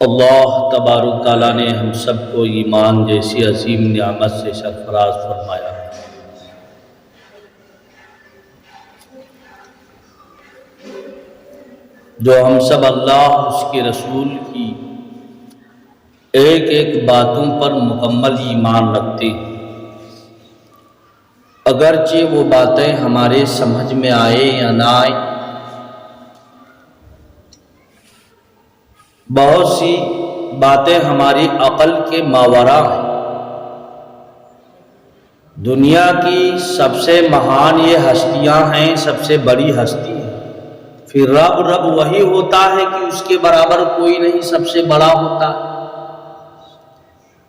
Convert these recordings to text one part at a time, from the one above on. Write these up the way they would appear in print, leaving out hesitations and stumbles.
اللہ تبارک تعالیٰ نے ہم سب کو ایمان جیسی عظیم نعمت سے سرفراز فرمایا۔ جو ہم سب اللہ اس کے رسول کی ایک ایک باتوں پر مکمل ایمان رکھتے ہیں، اگرچہ وہ باتیں ہمارے سمجھ میں آئے یا نہ آئے۔ بہت سی باتیں ہماری عقل کے ماوراء ہیں۔ دنیا کی سب سے مہان یہ ہستیاں ہیں، سب سے بڑی ہستی ہے۔ پھر رب وہی ہوتا ہے کہ اس کے برابر کوئی نہیں، سب سے بڑا ہوتا ہے۔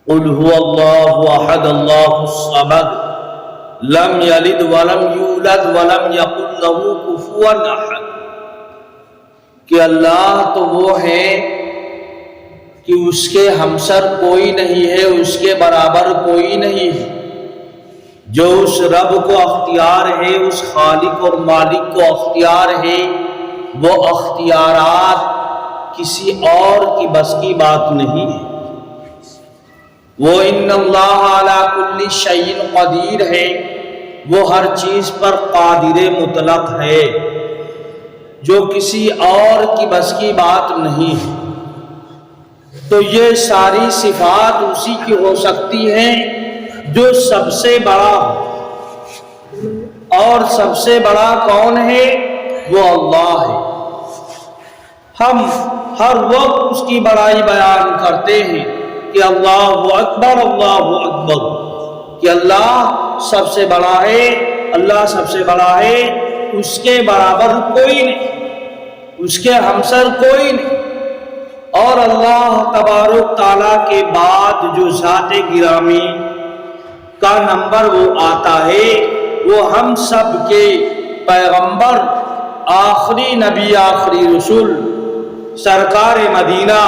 قل هو اللہ احد اللہ الصمد لم یلد ولم یولد ولم یکن له کفوا احد، کہ اللہ تو وہ ہے کہ اس کے ہمسر کوئی نہیں ہے، اس کے برابر کوئی نہیں ہے۔ جو اس رب کو اختیار ہے، اس خالق اور مالک کو اختیار ہے، وہ اختیارات کسی اور کی بس کی بات نہیں ہے۔ وہ ان اللہ علی کل شیء قدیر ہے، وہ ہر چیز پر قادر مطلق ہے، جو کسی اور کی بس کی بات نہیں ہے۔ تو یہ ساری صفات اسی کی ہو سکتی ہیں جو سب سے بڑا ہو، اور سب سے بڑا کون ہے؟ وہ اللہ ہے۔ ہم ہر وقت اس کی بڑائی بیان کرتے ہیں کہ اللہ اکبر اللہ اکبر، کہ اللہ سب سے بڑا ہے، اللہ سب سے بڑا ہے، اس کے برابر کوئی نہیں، اس کے ہمسر کوئی نہیں۔ اور اللہ تبارک تعالیٰ کے بعد جو ذات گرامی کا نمبر وہ آتا ہے، وہ ہم سب کے پیغمبر، آخری نبی، آخری رسول، سرکار مدینہ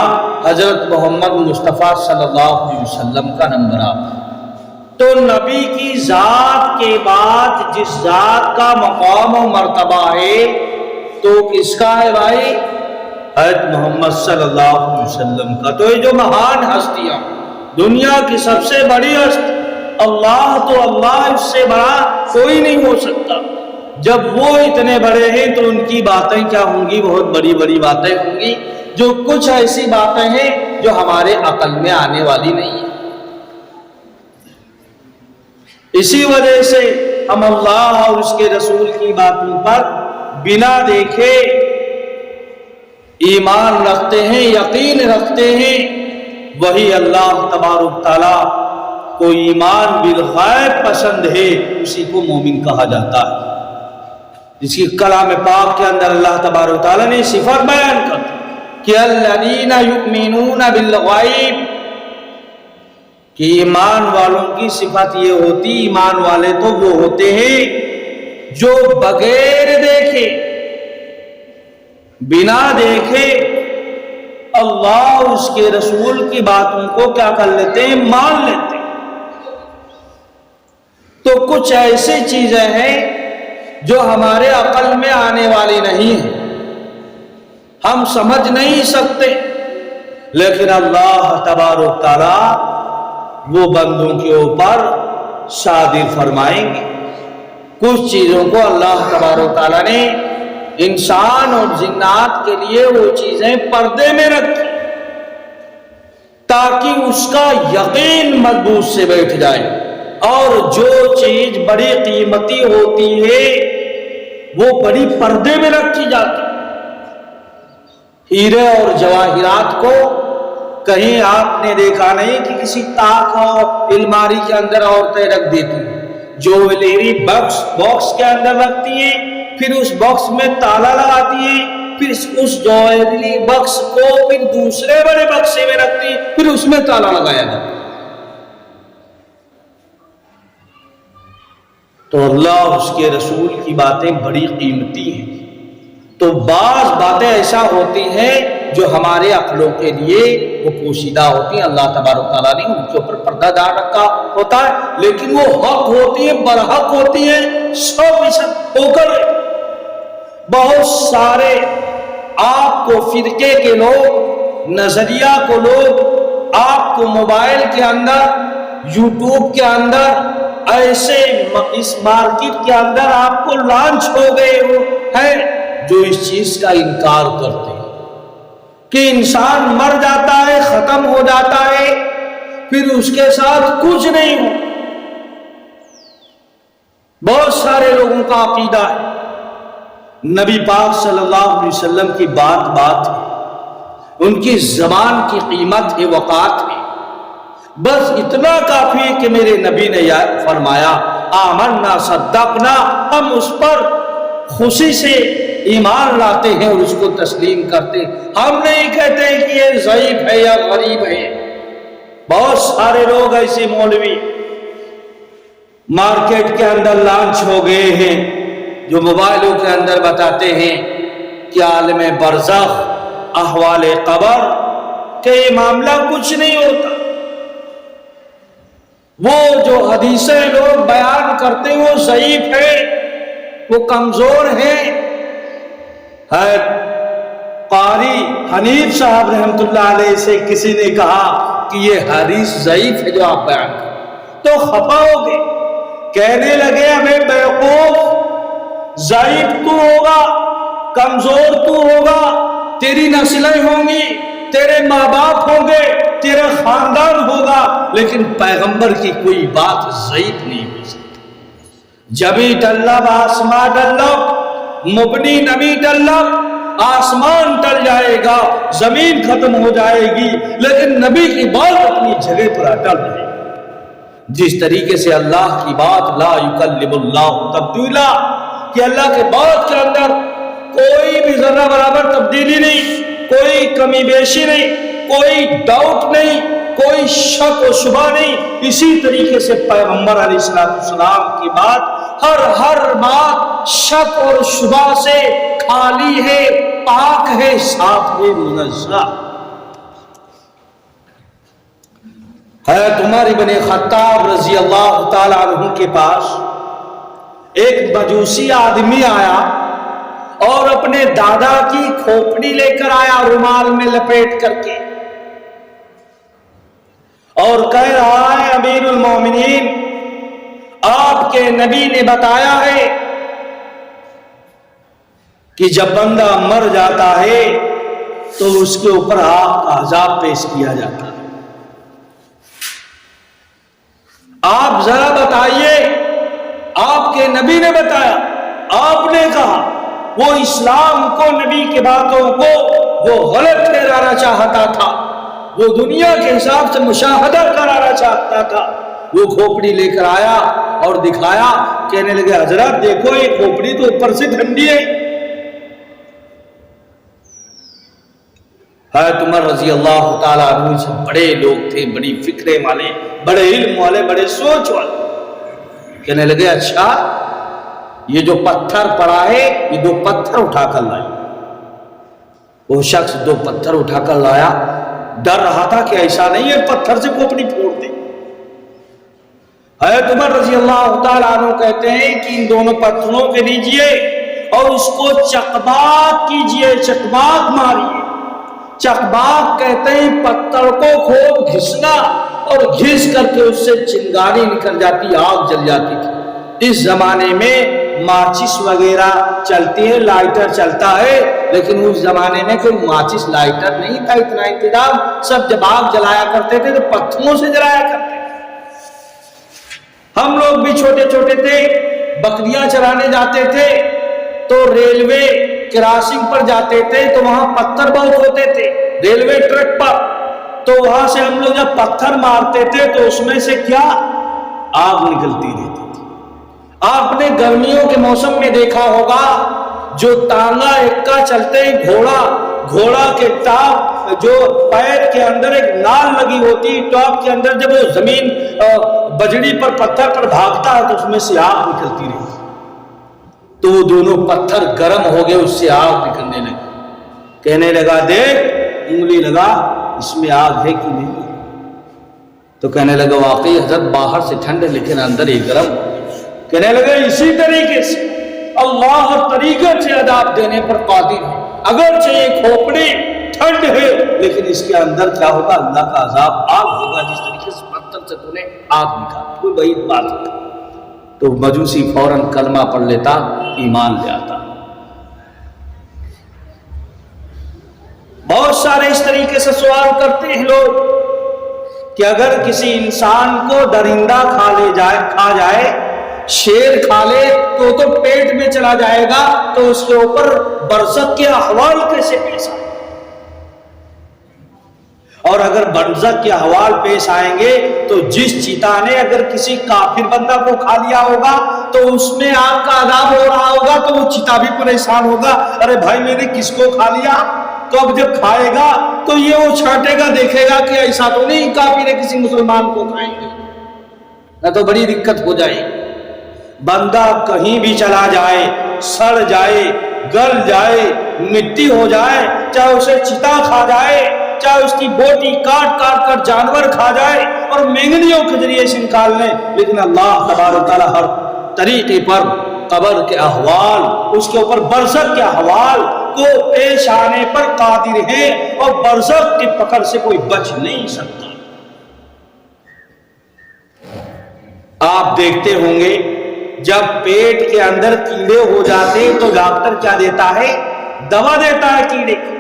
حضرت محمد مصطفیٰ صلی اللہ علیہ وسلم کا نمبر آتا ہے۔ تو نبی کی ذات کے بعد جس ذات کا مقام و مرتبہ ہے تو کس کا ہے بھائی؟ حضرت محمد صلی اللہ علیہ وسلم کا۔ تو یہ جو مہان ہستیاں، دنیا کی سب سے بڑی ہستی اللہ، تو اللہ اس سے بڑا کوئی نہیں ہو سکتا۔ جب وہ اتنے بڑے ہیں تو ان کی باتیں کیا ہوں گی؟ بہت بڑی بڑی باتیں ہوں گی، جو کچھ ایسی باتیں ہیں جو ہمارے عقل میں آنے والی نہیں ہیں۔ اسی وجہ سے ہم اللہ اور اس کے رسول کی باتوں پر بنا دیکھے ایمان رکھتے ہیں، یقین رکھتے ہیں۔ وہی اللہ تبارک تعالیٰ کو ایمان بالغیب پسند ہے، اسی کو مومن کہا جاتا ہے، جس کی کلام پاک کے اندر اللہ تبارک تعالیٰ نے صفت بیان کر کہ الذین یؤمنون بالغیب، کہ ایمان والوں کی صفت یہ ہوتی، ایمان والے تو وہ ہوتے ہیں جو بغیر دیکھے، بنا دیکھے اللہ اس کے رسول کی باتوں کو کیا کر لیتے ہیں؟ مان لیتے ہیں۔ تو کچھ ایسی چیزیں ہیں جو ہمارے عقل میں آنے والی نہیں ہیں، ہم سمجھ نہیں سکتے، لیکن اللہ تبارک تعالیٰ وہ بندوں کے اوپر صادر فرمائیں گے۔ کچھ چیزوں کو اللہ تبارک تعالیٰ نے انسان اور جنات کے لیے وہ چیزیں پردے میں رکھی تاکہ اس کا یقین مضبوط سے بیٹھ جائے، اور جو چیز بڑی قیمتی ہوتی ہے وہ بڑی پردے میں رکھی جاتی ہے۔ ہیرے اور جواہرات کو کہیں آپ نے دیکھا نہیں کہ کسی طاق اور الماری کے اندر عورتیں رکھ دیتی ہیں، جویلری باکس کے اندر رکھتی ہیں، پھر اس باکس میں تالا لگاتی ہیں، پھر اس جویلری باکس کو پھر دوسرے بڑے بکسے میں رکھتی ہیں، پھر اس میں تالا لگایا جاتا ہے۔ تو اللہ اس کے رسول کی باتیں بڑی قیمتی ہیں۔ تو بعض باتیں ایسا ہوتی ہیں جو ہمارے عقلوں کے لیے وہ پوشیدہ ہوتی ہیں، اللہ تبارک تعالیٰ نے ان کے اوپر پردہ ڈال رکھا ہوتا ہے، لیکن وہ حق ہوتی ہیں، برحق ہوتی ہیں 100% ہو کر۔ بہت سارے آپ کو فرقے کے لوگ نظریہ کو لوگ آپ کو موبائل کے اندر، یوٹیوب کے اندر، ایسے اس مارکیٹ کے اندر آپ کو لانچ ہو گئے ہیں جو اس چیز کا انکار کرتے ہیں کہ انسان مر جاتا ہے، ختم ہو جاتا ہے، پھر اس کے ساتھ کچھ نہیں ہو۔ بہت سارے لوگوں کا عقیدہ ہے۔ نبی پاک صلی اللہ علیہ وسلم کی بات ہے، ان کی زبان کی قیمت ہے، وقات ہے۔ بس اتنا کافی ہے کہ میرے نبی نے فرمایا آمنا صدقنا، ہم اس پر خوشی سے ایمان لاتے ہیں اور اس کو تسلیم کرتے ہیں۔ ہم نہیں کہتے کہ یہ ضعیف ہے یا غریب ہے۔ بہت سارے لوگ ایسے مولوی مارکیٹ کے اندر لانچ ہو گئے ہیں جو موبائلوں کے اندر بتاتے ہیں کہ عالم برزخ، احوال قبر کہ یہ معاملہ کچھ نہیں ہوتا۔ وہ جو حدیثیں لوگ بیان کرتے ہیں وہ ضعیف ہے، وہ کمزور ہیں۔ قاری حنیف صاحب رحمۃ اللہ علیہ سے کسی نے کہا کہ یہ حدیث ضعیف ہے جو آپ بیان کریں تو خفا ہو گئے، کہنے لگے ہمیں بیوقوف، ضعیف تو ہوگا، کمزور تو ہوگا، تیری نسلیں ہوں گی، تیرے ماں باپ ہوں گے، تیرا خاندان ہوگا، لیکن پیغمبر کی کوئی بات ضعیف نہیں ہو سکتی۔ جبھی ٹلب آسمان ٹلب، مبنی نبی ٹلب، آسمان ٹل جائے گا، زمین ختم ہو جائے گی، لیکن نبی کی بات اپنی جگہ پر اٹل رہے گی۔ جس طریقے سے اللہ کی بات لا یکلم اللہ تبدیلا، کہ اللہ کے بات کے اندر کوئی بھی ذرہ برابر تبدیلی نہیں، کوئی کمی بیشی نہیں، کوئی ڈاؤٹ نہیں، کوئی شک و شبہ نہیں، اسی طریقے سے پیغمبر علیہ السلام کی بات ہر بات شک اور شبہ سے خالی ہے، پاک ہے، صاف ہے، منزہ حضرت عمر بن خطاب رضی اللہ تعالی عنہ کے پاس ایک مجوسی آدمی آیا اور اپنے دادا کی کھوپڑی لے کر آیا، رومال میں لپیٹ کر کے، اور کہہ رہا ہے امیر المومنین، آپ کے نبی نے بتایا ہے کہ جب بندہ مر جاتا ہے تو اس کے اوپر آگ کا عذاب پیش کیا جاتا ہے۔ آپ ذرا بتائیے، آپ کے نبی نے بتایا، آپ نے کہا، وہ اسلام کو، نبی کی باتوں کو وہ غلط ٹھہرانا چاہتا تھا، وہ دنیا کے حساب سے مشاہدہ کرانا چاہتا تھا۔ وہ کھوپڑی لے کر آیا اور دکھایا، کہنے لگے حضرت دیکھو یہ کھوپڑی تو اوپر سے ٹھنڈی ہے۔ حضرت عمر رضی اللہ تعالیٰ عنہ سے بڑے لوگ تھے، بڑی فکرے والے، بڑے علم والے، بڑے سوچ والے، کہنے لگے اچھا یہ جو پتھر پڑا ہے یہ 2 پتھر اٹھا کر لائے۔ وہ شخص 2 پتھر اٹھا کر لایا، ڈر رہا تھا کہ ایسا نہیں ہے پتھر سے کھوپڑی پھوڑ دے۔ حضرت عمر رضی اللہ تعالیٰ عنہ کہتے ہیں کہ ان دونوں پتھروں کے لیجئے اور اس کو چکباک کیجئے، چکباک ماریے۔ چکباک کہتے ہیں پتھر کو خوب گھسنا، اور گھس کر کے اس سے چنگاری نکل جاتی، آگ جل جاتی تھی۔ اس زمانے میں ماچس وغیرہ چلتی ہے، لائٹر چلتا ہے، لیکن اس زمانے میں کوئی ماچس لائٹر نہیں تھا، اتنا انتظام، سب جب آگ جلایا کرتے تھے تو پتھروں سے جلایا کرتے تھے۔ ہم لوگ بھی چھوٹے چھوٹے تھے، بکریاں چرانے جاتے تھے تو ریلوے کراسنگ پر جاتے تھے تو وہاں پتھر بہت ہوتے تھے ریلوے ٹریک پر، تو وہاں سے ہم لوگ جب پتھر مارتے تھے تو اس میں سے کیا آگ نکلتی رہتی تھی۔ آپ نے گرمیوں کے موسم میں دیکھا ہوگا جو تانگا اکا چلتے ہیں، گھوڑا کے ٹاپ جو پیر کے اندر ایک نال لگی ہوتی ہے، ٹاپ کے اندر جب وہ زمین بجڑی پر پتھر پر بھاگتا ہے تو اس میں سے آگ نکلتی رہتی، تو وہ دونوں پتھر گرم ہو گئے، اس سے آگ نکلنے لگی۔ کہنے لگا دیکھ، انگلی لگا اس میں آگ ہے کہ نہیں؟ تو کہنے لگا واقعی حضرت باہر سے ٹھنڈے لیکن اندر ہی گرم۔ کہنے لگا اسی طریقے سے اللہ ہر طریقے سے عذاب دینے پر قادر ہے، اگرچہ یہ کھوپڑی ٹھنڈ ہے، لیکن اس کے اندر کیا ہوگا؟ اللہ کا عذاب آگ ہوگا، جس طریقے سے پتھر سے تو نے آگ نکالا، کوئی بعید بات ہے۔ تو مجوسی فوراً کلمہ پڑھ لیتا، ایمان لے آتا۔ بہت سارے اس طریقے سے سوال کرتے ہیں لوگ کہ اگر کسی انسان کو درندہ کھا جائے، شیر کھا لے تو پیٹ میں چلا جائے گا، تو اس کے اوپر برزخ کے احوال کیسے پیش آئیں؟ اور اگر برزخ کے احوال پیش آئیں گے تو جس چیتا نے اگر کسی کافر بندہ کو کھا لیا ہوگا تو اس میں آگ کا عذاب ہو رہا ہوگا، تو وہ چیتا بھی پریشان ہوگا، ارے بھائی میں نے کس کو کھا لیا؟ تو اب جب کھائے گا تو یہ وہ چھانٹے گا، دیکھے گا کہ ایسا تو نہیں کافر ہے کسی مسلمان کو کھائیں گے، نہ تو بڑی دقت ہو جائے گی۔ بندہ کہیں بھی چلا جائے، سڑ جائے، گل جائے، مٹی ہو جائے، چاہے اسے چیتا کھا جائے، چاہے اس کی بوٹی کاٹ کاٹ کر جانور کھا جائے اور مینگنیوں کے ذریعے سے نکال لیں، لیکن اللہ تبارک و تعالیٰ ہر طریقے پر قبر کے احوال، اس کے اوپر برزخ کے احوال کو پیش آنے پر قادر ہے، اور برزخ کی پکڑ سے کوئی بچ نہیں سکتا۔ آپ دیکھتے ہوں گے جب پیٹ کے اندر کیڑے ہو جاتے ہیں تو ڈاکٹر کیا دیتا ہے؟ دوا دیتا ہے کیڑے کی،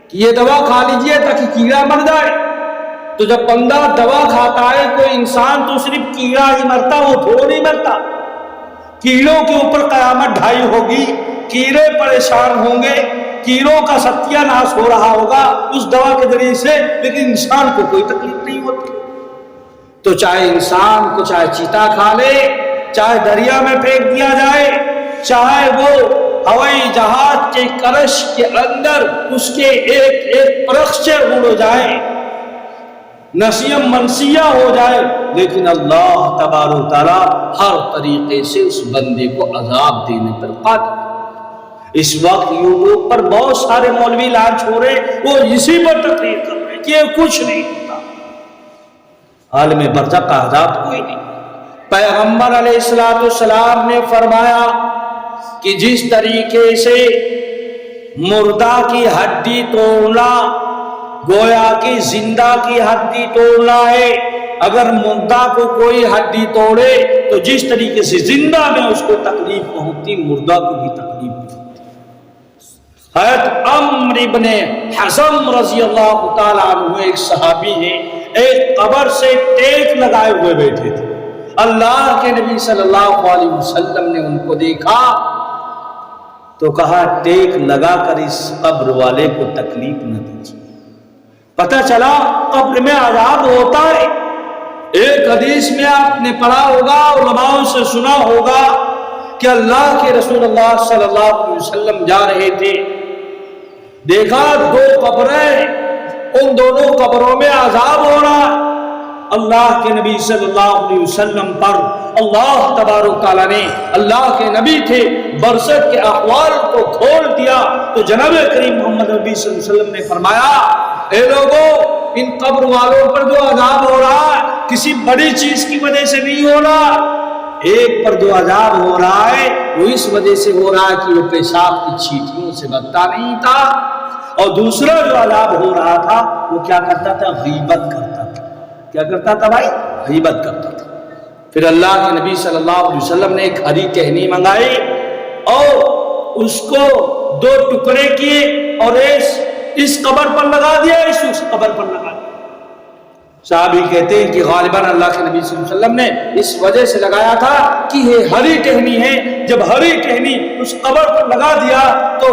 کہ یہ دوا کھا لیجئے تاکہ کیڑا مر جائے۔ تو جب بندہ دوا کھاتا ہے کوئی انسان تو صرف کیڑا ہی مرتا، وہ تھوڑا نہیں مرتا، کیڑوں کے اوپر قیامت ڈھائی ہوگی، کیڑے پریشان ہوں گے، کیڑوں کا ستیہ ناش ہو رہا ہوگا اس دوا کے ذریعے سے، لیکن انسان کو کوئی تکلیف نہیں ہوتی۔ تو چاہے انسان کو چاہے چیتا کھا لے، چاہے دریا میں پھینک دیا جائے، چاہے وہ ہوائی جہاز کے کرش کے اندر اس کے ایک ایک پرخچے اڑ جائے، نسیم منسیہ ہو جائے، لیکن اللہ تبارک و تعالیٰ ہر طریقے سے اس بندے کو عذاب دینے پر قادر ہے۔ اس وقت یوٹیوب پر بہت سارے مولوی لانچ ہو رہے، وہ اسی پر تقریر کر رہے کہ یہ کچھ نہیں ہوتا، عالم برزخ کا عذاب کوئی نہیں۔ پیغمبر علیہ السلام نے فرمایا کہ جس طریقے سے مردہ کی ہڈی توڑنا گویا کہ زندہ کی ہڈی توڑنا ہے، اگر مردہ کو کوئی ہڈی توڑے تو جس طریقے سے زندہ میں اس کو تکلیف پہنچتی، مردہ کو بھی تکلیف پہنچتی۔ حضرت عمرو ابن حزم رضی اللہ تعالیٰ عنہ ایک صحابی ہیں، ایک قبر سے ٹیک لگائے ہوئے بیٹھے تھے، اللہ کے نبی صلی اللہ علیہ وسلم نے ان کو دیکھا تو کہا ٹیک لگا کر اس قبر والے کو تکلیف نہ دیجیے۔ پتہ چلا قبر میں عذاب ہوتا ہے۔ ایک حدیث میں آپ نے پڑھا ہوگا، علماء سے سنا ہوگا کہ اللہ کے رسول اللہ صلی اللہ علیہ وسلم جا رہے تھے، دیکھا دو قبریں، ان دونوں قبروں میں عذاب ہو رہا۔ اللہ کے نبی صلی اللہ علیہ وسلم پر اللہ تبارک تعالیٰ نے، اللہ کے نبی تھے، برزخ کے احوال کو کھول دیا، تو جناب کریم محمد نبی صلی اللہ علیہ وسلم نے فرمایا، اے لوگوں، ان قبر والوں پر جو عذاب ہو رہا ہے کسی بڑی چیز کی وجہ سے نہیں ہو رہا، ایک پر جو عذاب ہو رہا ہے وہ اس وجہ سے ہو رہا ہے کہ وہ پیشاب کی چھینٹیوں سے بچتا نہیں تھا، اور دوسرا جو عذاب ہو رہا تھا وہ کیا کرتا تھا؟ غیبت کرتا تھا۔ کیا کرتا تھا بھائی؟ غیبت کرتا تھا۔ پھر اللہ کے نبی صلی اللہ علیہ وسلم نے ایک ہری ٹہنی منگائی اور اس کو دو ٹکڑے کیے اور اس قبر پر لگا دیا، اس قبر پر لگا دیا۔ صحابی کہتے ہیں کہ غالباً اللہ کے نبی صلی اللہ علیہ وسلم نے اس وجہ سے لگایا تھا کہ یہ ہری ٹہنی ہے، جب ہری ٹہنی اس قبر پر لگا دیا تو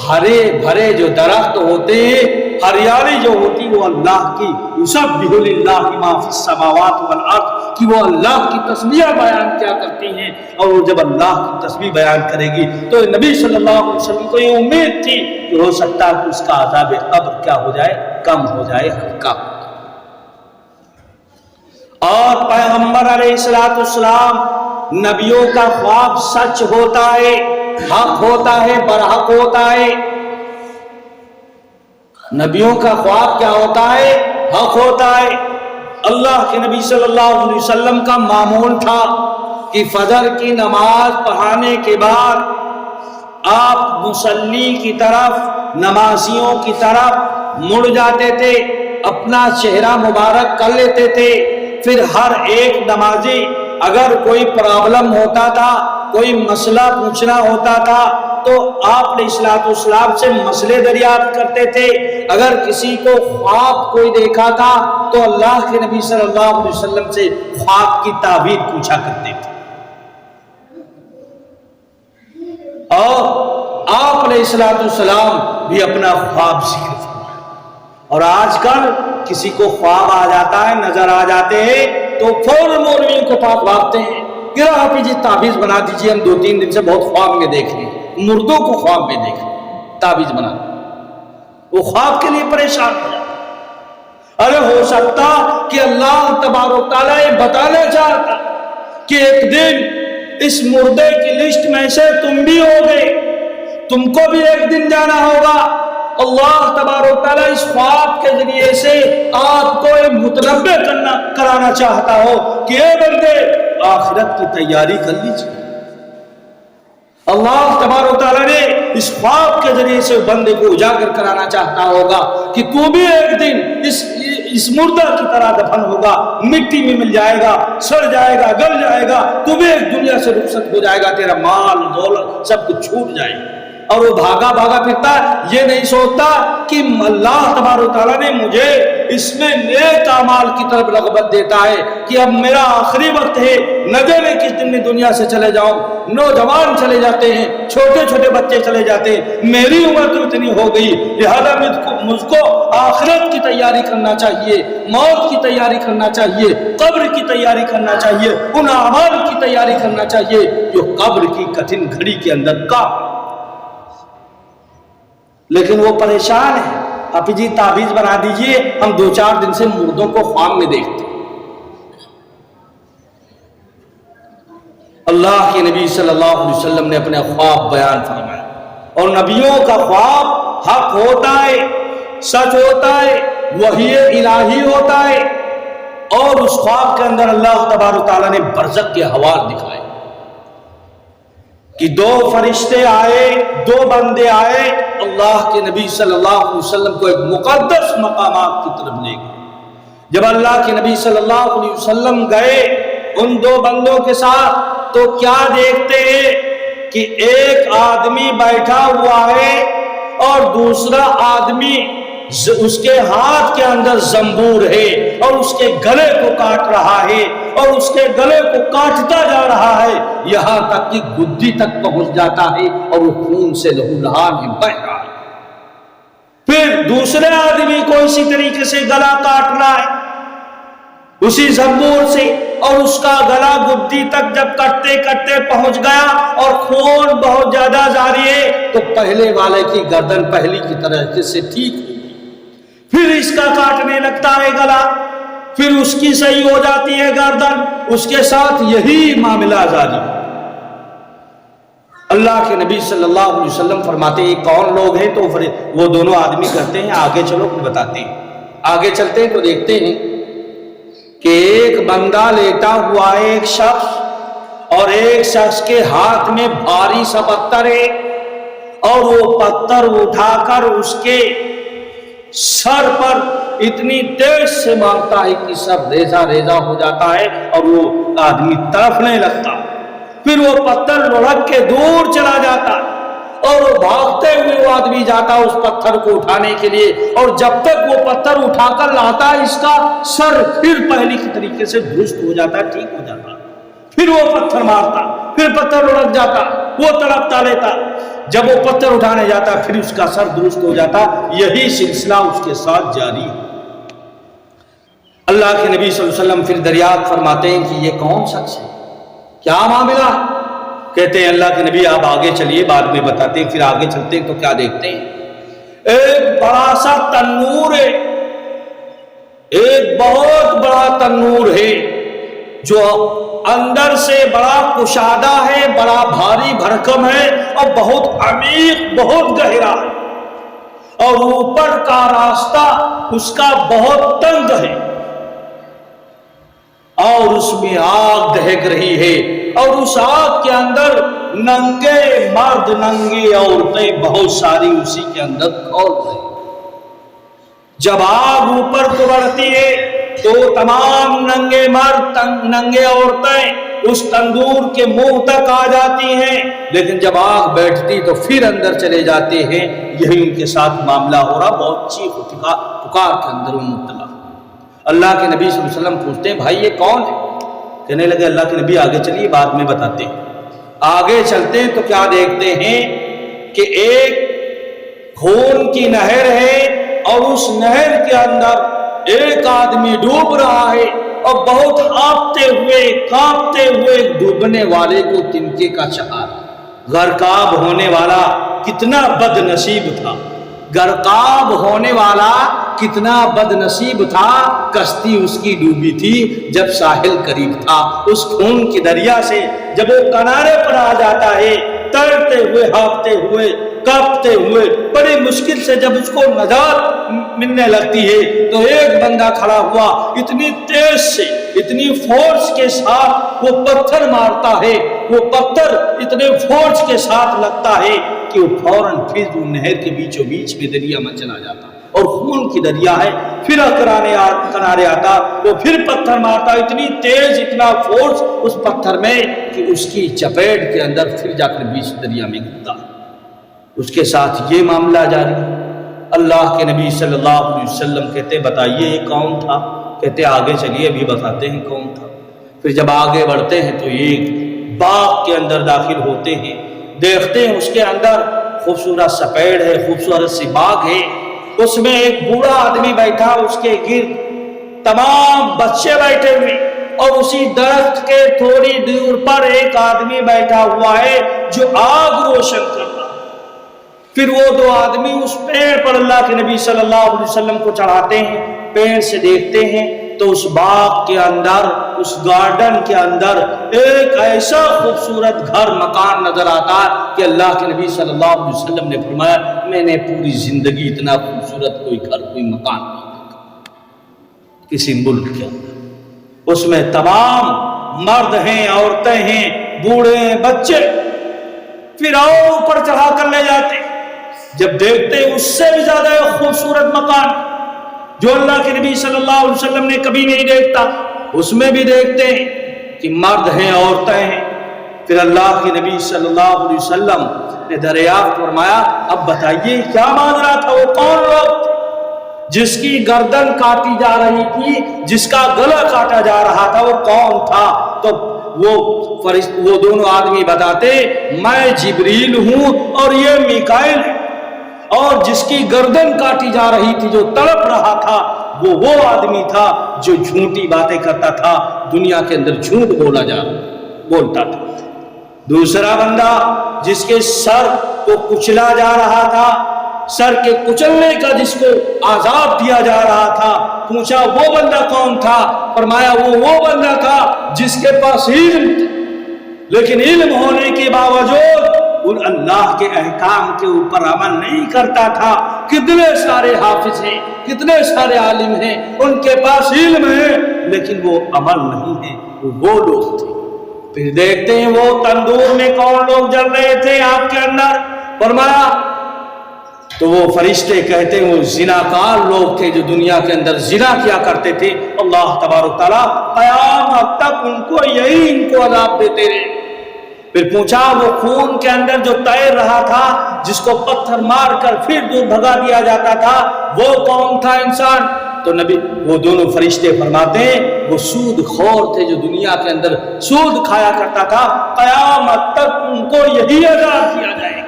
ہرے بھرے جو درخت ہوتے ہیں، ہریالی جو ہوتی وہ اللہ کی، یسبح للہ ما فی السماوات والارض، کہ وہ اللہ کی تسبیح بیان کیا کرتی ہیں، اور وہ جب اللہ کی تسبیح بیان کرے گی تو نبی صلی اللہ علیہ وسلم کو یہ امید تھی کہ ہو سکتا ہے کہ اس کا عذاب قبر کیا ہو جائے؟ کم ہو جائے، ہلکا ہو جائے۔ اور پیغمبر علیہ السلام، نبیوں کا خواب سچ ہوتا ہے، حق ہوتا ہے، برحق ہوتا ہے۔ نبیوں کا خواب کیا ہوتا ہے؟ حق ہوتا ہے۔ اللہ کے نبی صلی اللہ علیہ وسلم کا معمول تھا کہ فجر کی نماز پڑھانے کے بعد آپ مصلی کی طرف نمازیوں کی طرف مڑ جاتے تھے، اپنا چہرہ مبارک کر لیتے تھے. پھر ہر ایک نمازی اگر کوئی پرابلم ہوتا تھا، کوئی مسئلہ پوچھنا ہوتا تھا تو آپ علیہ الصلوۃ والسلام سے مسئلے دریافت کرتے تھے. اگر کسی کو خواب کوئی دیکھا تھا تو اللہ کے نبی صلی اللہ علیہ وسلم سے خواب کی تعبیر پوچھا کرتے تھے. اور آپ علیہ الصلوۃ والسلام بھی اپنا خواب ذکر فرمائے. اور آج کل کسی کو خواب آ جاتا ہے، نظر آ جاتے ہیں تو فوراً مولویوں کے پاس بھاگتے ہیں کہ آپ جی تعبیذ بنا دیجیے، ہم 2-3 دن سے بہت خواب میں دیکھ رہے ہیں، مردوں کو خواب میں دیکھ رہے ہیں، تعبیذ بنا. وہ خواب کے لیے پریشان ہو جاتا. ارے ہو سکتا کہ اللہ تبارک و تعالیٰ یہ بتانا چاہتا کہ ایک دن اس مردے کی لسٹ میں سے تم بھی ہوگے، تم کو بھی ایک دن جانا ہوگا. اللہ تبارک و تعالیٰ اس خواب کے ذریعے سے آپ کو ایک متنبع کرانا چاہتا ہو کہ اے بندے آخرت کی تیاری کر لیجیے. اللہ تبارک و تعالیٰ نے اس خواب کے ذریعے سے بندے کو اجاگر کرانا چاہتا ہوگا کہ تو بھی ایک دن اس مردہ کی طرح دفن ہوگا، مٹی میں مل جائے گا، سڑ جائے گا، گل جائے گا، تو بھی ایک دنیا سے رخصت ہو جائے گا، تیرا مال دولت سب کچھ چھوٹ جائے گا. اور وہ بھاگا بھاگا پھرتا، یہ نہیں سوچتا کہ اللہ تبارک و تعالیٰ نے مجھے اس میں نیک اعمال کی طرف رغبت دیتا ہے کہ اب میرا آخری وقت ہے، نہ جانے کس دن میں دنیا سے چلے جاؤں. نوجوان چلے جاتے ہیں، چھوٹے چھوٹے بچے چلے جاتے ہیں، میری عمر تو اتنی ہو گئی، لہذا مجھ کو آخرت کی تیاری کرنا چاہیے، موت کی تیاری کرنا چاہیے، قبر کی تیاری کرنا چاہیے، ان اعمال کی تیاری کرنا چاہیے جو قبر کی کٹھن گھڑی کے اندر کام. لیکن وہ پریشان ہے، آپ جی تعبیذ بنا دیجئے، ہم 2-4 دن سے مردوں کو خواب میں دیکھتے. اللہ کے نبی صلی اللہ علیہ وسلم نے اپنے خواب بیان فرمایا، اور نبیوں کا خواب حق ہوتا ہے، سچ ہوتا ہے، وحی الہی ہوتا ہے. اور اس خواب کے اندر اللہ تبارک و تعالیٰ نے برزخ کے حوال دکھائے کہ 2 فرشتے آئے، 2 بندے آئے، اللہ کے نبی صلی اللہ علیہ وسلم کو ایک مقدس مقامات کی طرف لے گئے. جب اللہ کے نبی صلی اللہ علیہ وسلم گئے ان 2 بندوں کے ساتھ تو کیا دیکھتے ہیں کہ ایک آدمی بیٹھا ہوا ہے اور دوسرا آدمی اس کے ہاتھ کے اندر زنبور ہے اور اس کے گلے کو کاٹ رہا ہے اور اس کے گلے کو کاٹتا جا رہا ہے یہاں تک کہ گدی تک پہنچ جاتا ہے اور وہ خون سے لہو لہان میں بہہ رہا ہے. پھر دوسرے آدمی کو اسی طریقے سے گلا کاٹنا ہے اسی زنبور سے، اور اس کا گلا گدی تک جب کٹتے کٹتے پہنچ گیا اور خون بہت زیادہ جاری ہے تو پہلے والے کی گردن پہلی کی طرح سے ٹھیک ہوئی. پھر اس کا کاٹنے لگتا ہے گلا، پھر اس کی صحیح ہو جاتی ہے گردن، اس کے ساتھ یہی معاملہ جاری. اللہ کے نبی صلی اللہ علیہ وسلم فرماتے ہیں کون لوگ ہیں؟ تو وہ دونوں آدمی کرتے ہیں آگے چلو پھر بتاتے ہیں. آگے چلتے ہیں تو دیکھتے ہیں کہ ایک بندہ لیٹا ہوا ہے، ایک شخص، اور ایک شخص کے ہاتھ میں بھاری سا پتھر ہے اور وہ پتھر اٹھا کر اس کے سر پر اتنی تیز سے مارتا ہے کہ سر ریزہ ریزہ ہو جاتا ہے اور وہ آدمی تڑپنے لگتا. پھر وہ پتھر لڑک کے دور چلا جاتا اور وہ بھاگتے ہوئے وہ آدمی جاتا اس پتھر کو اٹھانے کے لیے، اور جب تک وہ پتھر اٹھا کر لاتا اس کا سر پھر پہلی کی طریقے سے درست ہو جاتا، ٹھیک ہو جاتا. پھر وہ پتھر مارتا، پھر پتھر لڑک جاتا، وہ تڑپتا لیتا، جب وہ پتھر اٹھانے جاتا پھر اس کا سر درست ہو جاتا. یہی سلسلہ اس کے ساتھ جاری. اللہ کے نبی صلی اللہ علیہ وسلم پھر دریافت فرماتے ہیں کہ یہ کون شخص ہے، کیا معاملہ؟ کہتے ہیں اللہ کے نبی آپ آگے چلیے بعد میں بتاتے ہیں. پھر آگے چلتے ہیں تو کیا دیکھتے ہیں ایک بڑا سا تنور ہے، ایک بہت بڑا تنور ہے جو اندر سے بڑا کشادہ ہے، بڑا بھاری بھرکم ہے اور بہت عمیق، بہت گہرا ہے، اور اوپر کا راستہ اس کا بہت تنگ ہے اور اس میں آگ دہک رہی ہے اور اس آگ کے اندر ننگے مرد ننگی عورتیں بہت ساری اسی کے اندر کھول رہی۔ جب آگ اوپر کو بڑھتی ہے تو تمام ننگے مرد ننگے عورتیں اس تندور کے منہ تک آ جاتی ہیں، لیکن جب آگ بیٹھتی تو پھر اندر چلے جاتے ہیں۔ یہی ان کے ساتھ معاملہ ہو رہا، بہت چیخ پکار کے اندر وہ مبتلا۔ اللہ کے نبی صلی اللہ علیہ وسلم پوچھتے ہیں بھائی یہ کون ہے؟ کہنے لگے اللہ کے نبی آگے چلیے بعد میں بتاتے ہیں۔ آگے چلتے ہیں تو کیا دیکھتے ہیں کہ ایک خون کی نہر ہے اور اس نہر کے اندر ایک آدمی ڈوب رہا ہے اور بہت کانپتے ہوئے ڈوبنے والے کو تنکے کا چہار۔ غرقاب ہونے والا کتنا بد نصیب تھا، غرقاب ہونے والا کتنا بد نصیب تھا۔ کشتی اس کی ڈوبی تھی جب ساحل قریب تھا۔ اس خون کی دریا سے جب وہ کنارے پر آ جاتا ہے، تیرتے ہوئے ہانپتے ہوئے کانپتے ہوئے بڑی مشکل سے جب اس کو نجات ملنے لگتی ہے تو ایک بندہ کھڑا ہوا، اتنی تیز سے اتنی فورس کے ساتھ وہ پتھر مارتا ہے، وہ پتھر اتنے فورس کے ساتھ لگتا ہے کہ وہ فوراً پھر وہ نہر کے بیچوں بیچ میں دریا میں چلا جاتا اور خون کی دریا ہے۔ پھر کنارے آتا وہ پھر پتھر مارتا، اتنی تیز اتنا فورس اس پتھر میں کہ اس کی چپیٹ کے اندر پھر جا کر بیچ دریا میں گرتا۔ اس کے ساتھ یہ معاملہ جاری۔ اللہ کے نبی صلی اللہ علیہ وسلم کہتے بتائیے یہ کون تھا؟ کہتے آگے چلیے ابھی بتاتے ہیں کون تھا۔ پھر جب آگے بڑھتے ہیں تو ایک باغ کے اندر داخل ہوتے ہیں، دیکھتے ہیں اس کے اندر خوبصورت سا پیڑ ہے، خوبصورت سی باغ ہے، اس میں ایک بوڑھا آدمی بیٹھا، اس کے گرد تمام بچے بیٹھے ہوئے، اور اسی درخت کے تھوڑی دور پر ایک آدمی بیٹھا ہوا ہے جو آگ روشن کر رہا۔ پھر وہ دو آدمی اس پیڑ پر اللہ کے نبی صلی اللہ علیہ وسلم کو چڑھاتے ہیں، پیڑ سے دیکھتے ہیں تو اس باغ کے اندر، اس گارڈن کے اندر ایک ایسا خوبصورت گھر مکان نظر آتا کہ اللہ کے نبی صلی اللہ علیہ وسلم نے فرمایا میں نے پوری زندگی اتنا خوبصورت کوئی گھر کوئی مکان نہیں دیکھا کسی ملک کے اندر۔ اس میں تمام مرد ہیں، عورتیں ہیں، بوڑھے ہیں، بچے۔ پھر اور اوپر چڑھا کر لے جاتے، جب دیکھتے اس سے بھی زیادہ خوبصورت مکان جو اللہ کے نبی صلی اللہ علیہ وسلم نے کبھی نہیں دیکھتا، اس میں بھی دیکھتے ہیں کہ مرد ہیں، عورتیں ہیں۔ پھر اللہ کے نبی صلی اللہ علیہ وسلم نے دریافت فرمایا اب بتائیے کیا ماجرا تھا، وہ کون لوگ تھے؟ جس کی گردن کاٹی جا رہی تھی، جس کا گلا کاٹا جا رہا تھا، وہ کون تھا؟ تو وہ دونوں آدمی بتاتے میں جبریل ہوں اور یہ میکائیل ہے، اور جس کی گردن کاٹی جا رہی تھی جو تڑپ رہا تھا وہ آدمی تھا جو جھوٹی باتیں کرتا تھا، دنیا کے اندر جھوٹ بولتا تھا۔ دوسرا بندہ جس کے سر کو کچلا جا رہا تھا، سر کے کچلنے کا جس کو عذاب دیا جا رہا تھا، پوچھا وہ بندہ کون تھا؟ فرمایا وہ بندہ تھا جس کے پاس علم تھا، لیکن علم ہونے کے باوجود ان اللہ کے احکام کے اوپر عمل نہیں کرتا تھا۔ کتنے سارے حافظ ہیں، کتنے سارے عالم ہیں، ان کے پاس علم ہے لیکن وہ عمل نہیں ہے، وہ لوگ تھے۔ پھر دیکھتے ہیں وہ تندور میں کون لوگ جل رہے تھے آگ کے اندر، فرمایا تو وہ فرشتے کہتے ہیں وہ زناکار لوگ تھے جو دنیا کے اندر زنا کیا کرتے تھے۔ اللہ تبارک تعالیٰ قیامت تک ان کو عذاب دیتے رہے۔ پھر پوچھا وہ خون کے اندر جو تیر رہا تھا، جس کو پتھر مار کر پھر دور بھگا دیا جاتا تھا، وہ کون تھا انسان؟ تو نبی وہ دونوں فرشتے فرماتے ہیں وہ سود خور تھے جو دنیا کے اندر سود کھایا کرتا تھا، قیامت تک ان کو یہی عذاب کیا جائے گا۔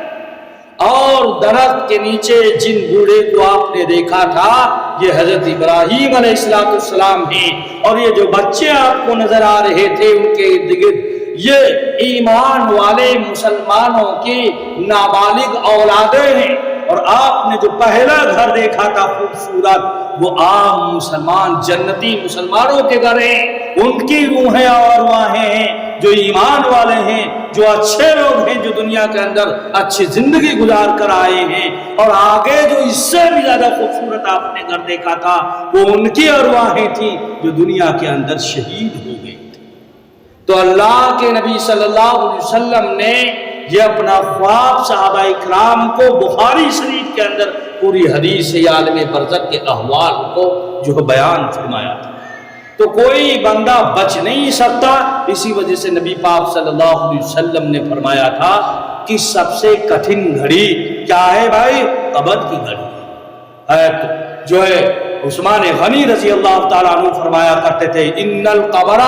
اور درخت کے نیچے جن بوڑھے کو آپ نے دیکھا تھا یہ حضرت ابراہیم علیہ السلام ہیں، اور یہ جو بچے آپ کو نظر آ رہے تھے ان کے ارد گرد یہ ایمان والے مسلمانوں کی نابالغ اولادیں ہیں۔ اور آپ نے جو پہلا گھر دیکھا تھا خوبصورت، وہ عام مسلمان جنتی مسلمانوں کے گھر ہیں، ان کی روحیں اور ارواحیں ہیں جو ایمان والے ہیں، جو اچھے لوگ ہیں، جو دنیا کے اندر اچھی زندگی گزار کر آئے ہیں۔ اور آگے جو اس سے بھی زیادہ خوبصورت آپ نے گھر دیکھا تھا وہ ان کی ارواحیں تھیں جو دنیا کے اندر شہید ہو گئی تھی۔ تو اللہ کے نبی صلی اللہ علیہ وسلم نے یہ اپنا خواب صحابہ اکرام کو بخاری شریف کے اندر پوری حدیث سے عالم برزخ کے احوال کو جو بیان فرمایا تھا. تو کوئی بندہ بچ نہیں سکتا. اسی وجہ سے نبی پاک صلی اللہ علیہ وسلم نے فرمایا تھا کہ سب سے کٹھن گھڑی کیا ہے بھائی؟ قبر کی گھڑی. جو ہے عثمان غنی رضی اللہ تعالیٰ عنہ فرمایا کرتے تھے ان القبر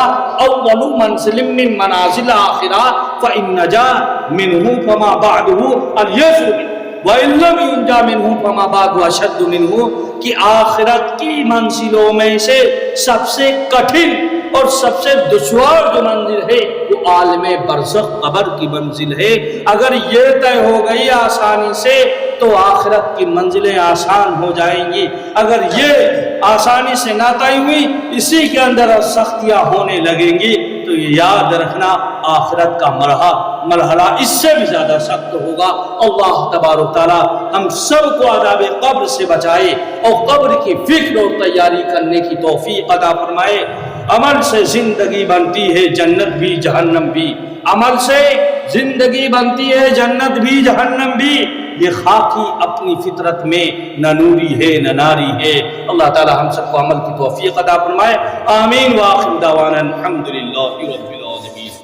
اول منزل من منازل آخرہ فإن نجا منہ فما بعده الیسر وإن لم ينجا منہ فما بعد اشد منہ، کہ آخرت کی منزلوں میں سے سب سے کٹھن اور سب سے دشوار جو منزل ہے وہ عالم برزخ قبر کی منزل ہے. اگر یہ طے ہو گئی آسانی سے تو آخرت کی منزلیں آسان ہو جائیں گی. اگر یہ آسانی سے نہ طے ہوئی، اسی کے اندر سختیاں ہونے لگیں گی، تو یہ یاد رکھنا آخرت کا مرحلہ اس سے بھی زیادہ سخت ہوگا. اللہ تبارک تعالی ہم سب کو عذاب قبر سے بچائے اور قبر کی فکر اور تیاری کرنے کی توفیق عطا فرمائے. عمل سے زندگی بنتی ہے جنت بھی جہنم بھی. عمل سے زندگی بنتی ہے جنت بھی جہنم بھی. یہ خاکی اپنی فطرت میں نہ نوری ہے نہ ناری ہے. اللہ تعالی ہم سب کو عمل کی توفیق عطا فرمائے. آمین. وآخر دعوانا الحمدللہ رب العالمین.